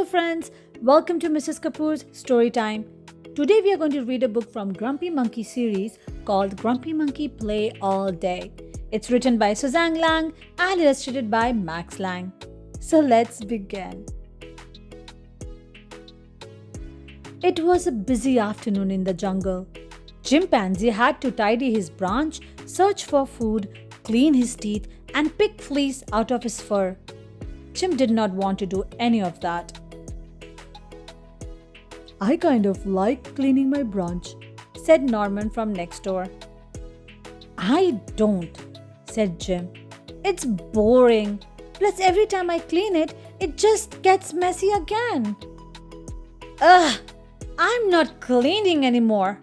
friends, welcome to Mrs. Kapoor's Story Time. Today we are going to read a book from Grumpy Monkey series called Grumpy Monkey Play All Day. It's written by Suzanne Lang and illustrated by Max Lang. So let's begin. It was a busy afternoon in the jungle. Chimpanzee had to tidy his branch, search for food, clean his teeth, and pick fleas out of his fur. Jim did not want to do any of that. I kind of like cleaning my branch, said Norman from next door. I don't, said Jim. It's boring. Plus, every time I clean it, it just gets messy again. Ugh, I'm not cleaning anymore.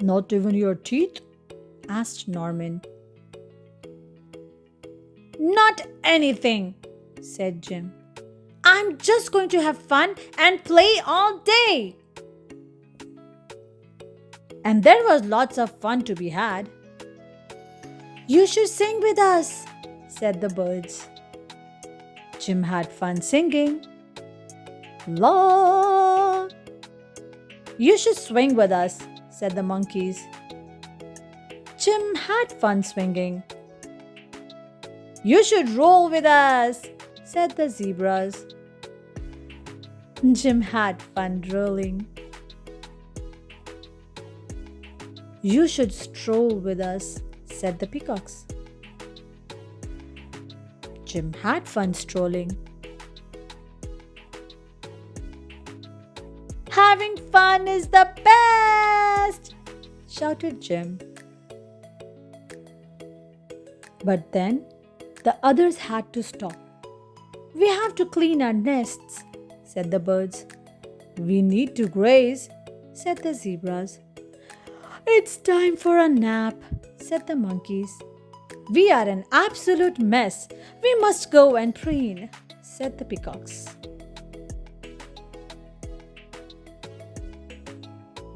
Not even your teeth? Asked Norman. Not anything, said Jim. I'm just going to have fun and play all day. And there was lots of fun to be had. You should sing with us, said the birds. Jim had fun singing. La! You should swing with us, said the monkeys. Jim had fun swinging. You should roll with us, said the zebras. Jim had fun rolling. You should stroll with us, said the peacocks. Jim had fun strolling. Having fun is the best, shouted Jim. But then the others had to stop. We have to clean our nests, said the birds. We need to graze, said the zebras. It's time for a nap, said the monkeys. We are an absolute mess. We must go and preen, said the peacocks.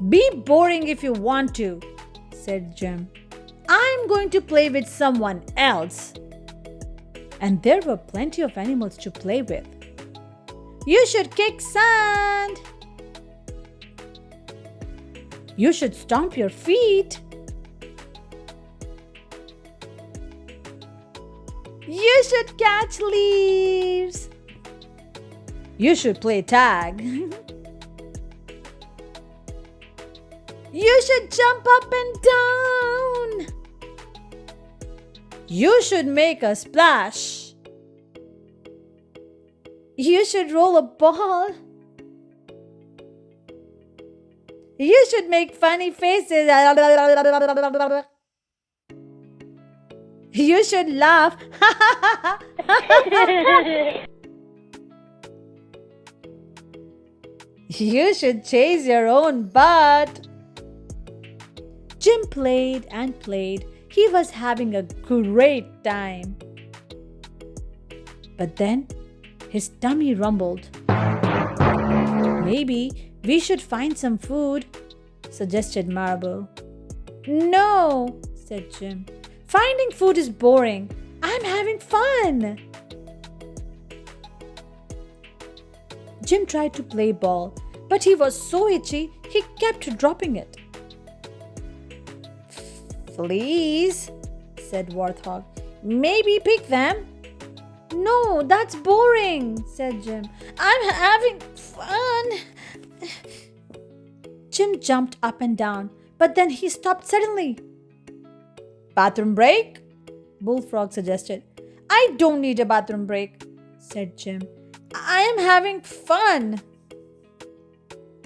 Be boring if you want to, said Jim. I'm going to play with someone else. And there were plenty of animals to play with. You should kick sand. You should stomp your feet. You should catch leaves. You should play tag. You should jump up and down. You should make a splash. You should roll a ball. You should make funny faces. You should laugh. You should chase your own butt. Jim played and played. He was having a great time. But then his tummy rumbled. Maybe we should find some food, suggested Marble. No, said Jim. Finding food is boring. I'm having fun. Jim tried to play ball, but he was so itchy he kept dropping it. Fleas, said Warthog. Maybe pick them. No, that's boring, said Jim. I'm having fun. Jim jumped up and down, but then he stopped suddenly. Bathroom break? Bullfrog suggested. I don't need a bathroom break, said Jim. I am having fun.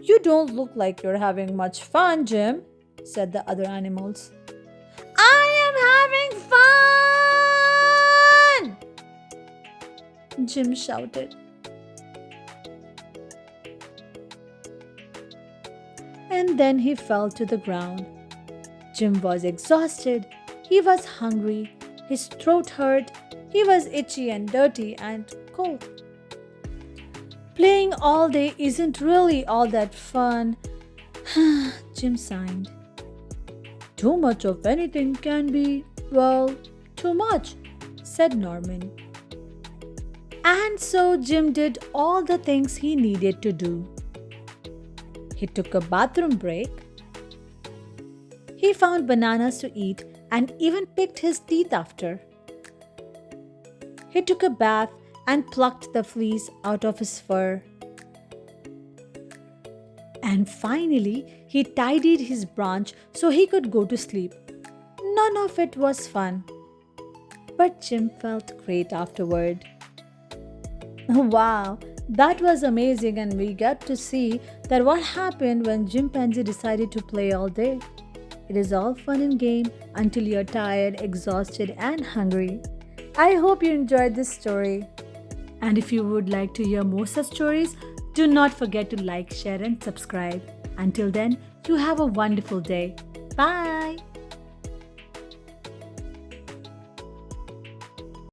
You don't look like you're having much fun, Jim, said the other animals. I am having fun! Jim shouted. And then he fell to the ground. Jim was exhausted. He was hungry. His throat hurt. He was itchy and dirty and cold. Playing all day isn't really all that fun. Jim sighed. Too much of anything can be, well, too much, said Norman. And so Jim did all the things he needed to do. He took a bathroom break. He found bananas to eat and even picked his teeth after. He took a bath and plucked the fleas out of his fur. And finally, he tidied his branch so he could go to sleep. None of it was fun. But Jim felt great afterward. Wow, that was amazing, and we got to see that what happened when chimpanzee decided to play all day. It is all fun and game until you're tired, exhausted, and hungry. I hope you enjoyed this story. And if you would like to hear more such stories, do not forget to like, share, and subscribe. Until then, you have a wonderful day. Bye.